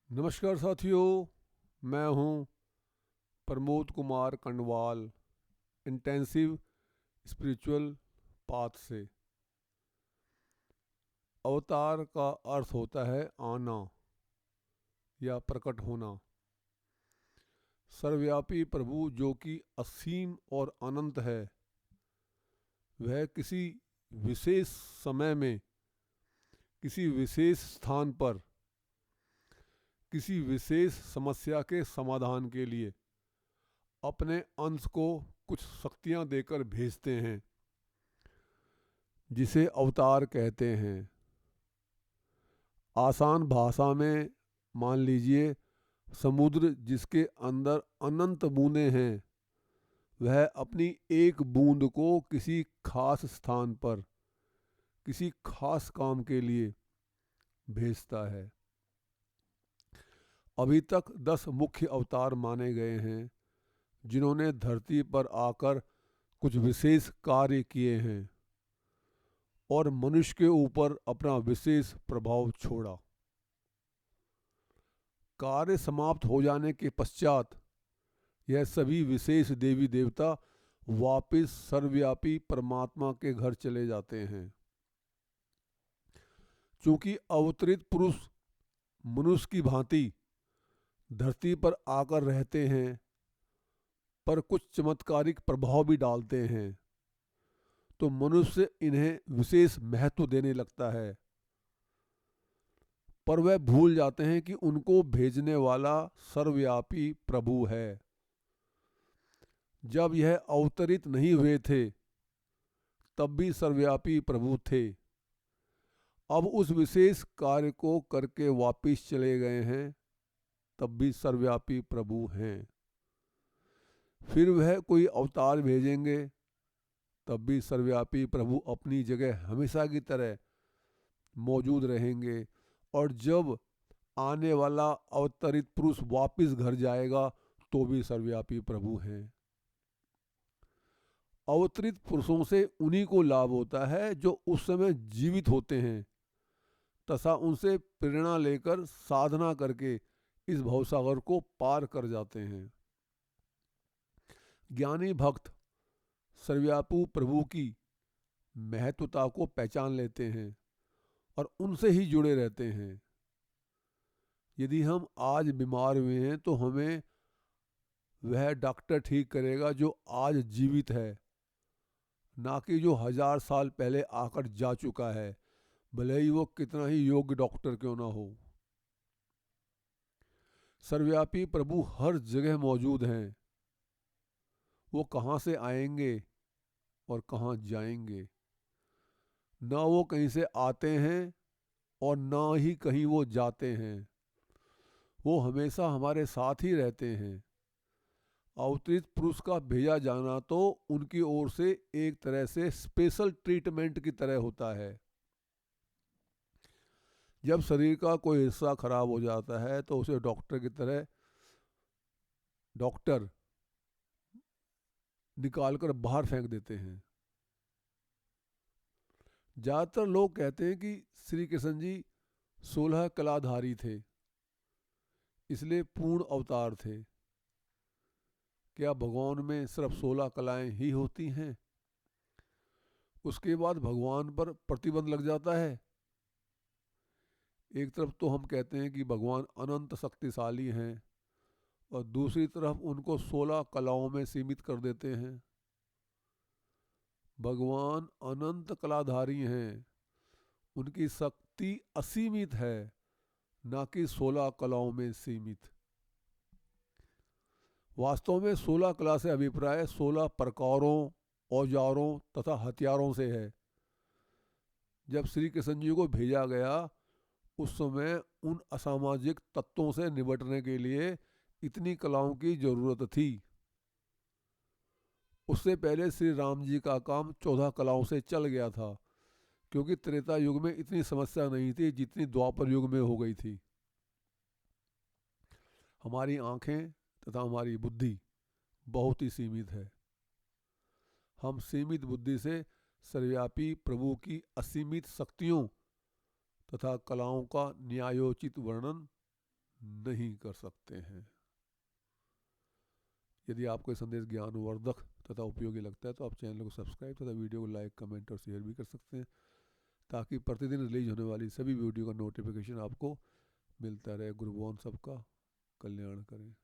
नमस्कार साथियों, मैं हूं Pramod Kumar Kandwal. Intensive spiritual path से। अवतार का अर्थ होता है आना या प्रकट होना। सर्वव्यापी प्रभु जो कि असीम और अनंत है, वह किसी विशेष समय में, किसी विशेष स्थान पर, किसी विशेष समस्या के समाधान के लिए अपने अंश को कुछ शक्तियां देकर भेजते हैं, जिसे अवतार कहते हैं। आसान भाषा में मान लीजिए, समुद्र जिसके अंदर अनंत बूंदें हैं, वह अपनी एक बूंद को किसी खास स्थान पर, किसी खास काम के लिए भेजता है। अभी तक 10 मुख्य अवतार माने गए हैं, जिन्होंने धरती पर आकर कुछ विशेष कार्य किए हैं और मनुष्य के ऊपर अपना विशेष प्रभाव छोड़ा। कार्य समाप्त हो जाने के पश्चात यह सभी विशेष देवी देवता वापस सर्वव्यापी परमात्मा के घर चले जाते हैं। चूंकि अवतरित पुरुष मनुष्य की भांति धरती पर आकर रहते हैं, पर कुछ चमत्कारिक प्रभाव भी डालते हैं, तो मनुष्य इन्हें विशेष महत्व देने लगता है। पर वह भूल जाते हैं कि उनको भेजने वाला सर्वव्यापी प्रभु है। जब यह अवतरित नहीं हुए थे, तब भी सर्वव्यापी प्रभु थे। अब उस विशेष कार्य को करके वापिस चले गए हैं, तब भी सर्वव्यापी प्रभु हैं। फिर वह कोई अवतार भेजेंगे, तब भी सर्वव्यापी प्रभु अपनी जगह हमेशा की तरह मौजूद रहेंगे। और जब आने वाला अवतरित पुरुष वापिस घर जाएगा, तो भी सर्वव्यापी प्रभु हैं। अवतरित पुरुषों से उन्हीं को लाभ होता है जो उस समय जीवित होते हैं, तथा उनसे प्रेरणा लेकर साधना करके इस भवसागर को पार कर जाते हैं। ज्ञानी भक्त सर्वव्यापी प्रभु की महत्वता को पहचान लेते हैं और उनसे ही जुड़े रहते हैं। यदि हम आज बीमार हुए हैं, तो हमें वह डॉक्टर ठीक करेगा जो आज जीवित है, ना कि जो 1000 साल पहले आकर जा चुका है, भले ही वो कितना ही योग्य डॉक्टर क्यों ना हो। सर्वव्यापी प्रभु हर जगह मौजूद हैं। वो कहाँ से आएंगे और कहाँ जाएंगे? ना वो कहीं से आते हैं और ना ही कहीं वो जाते हैं। वो हमेशा हमारे साथ ही रहते हैं। अवतरित पुरुष का भेजा जाना तो उनकी ओर से एक तरह से स्पेशल ट्रीटमेंट की तरह होता है। जब शरीर का कोई हिस्सा खराब हो जाता है, तो उसे डॉक्टर की तरह डॉक्टर निकालकर बाहर फेंक देते हैं। ज़्यादातर लोग कहते हैं कि श्री कृष्ण जी 16 कलाधारी थे, इसलिए पूर्ण अवतार थे। क्या भगवान में सिर्फ 16 कलाएं ही होती हैं? उसके बाद भगवान पर प्रतिबंध लग जाता है। एक तरफ तो हम कहते हैं कि भगवान अनंत शक्तिशाली हैं, और दूसरी तरफ उनको 16 कलाओं में सीमित कर देते हैं। भगवान अनंत कलाधारी हैं, उनकी शक्ति असीमित है, ना कि 16 कलाओं में सीमित। वास्तव में 16 कला से अभिप्राय 16 प्रकारों, औजारों तथा हथियारों से है। जब श्री कृष्ण जी को भेजा गया, उस समय उन असामाजिक तत्वों से निपटने के लिए इतनी कलाओं की जरूरत थी। उससे पहले श्री राम जी का काम 14 कलाओं से चल गया था, क्योंकि त्रेता युग में इतनी समस्या नहीं थी जितनी द्वापर युग में हो गई थी। हमारी आंखें तथा हमारी बुद्धि बहुत ही सीमित है। हम सीमित बुद्धि से सर्वव्यापी प्रभु की असीमित शक्तियों तथा कलाओं का न्यायोचित वर्णन नहीं कर सकते हैं। यदि आपको ये संदेश ज्ञानवर्धक तथा उपयोगी लगता है तो आप चैनल को सब्सक्राइब तथा वीडियो को लाइक, कमेंट और शेयर भी कर सकते हैं, ताकि प्रतिदिन रिलीज होने वाली सभी वीडियो का नोटिफिकेशन आपको मिलता रहे। गुरुभगवान सबका कल्याण करें।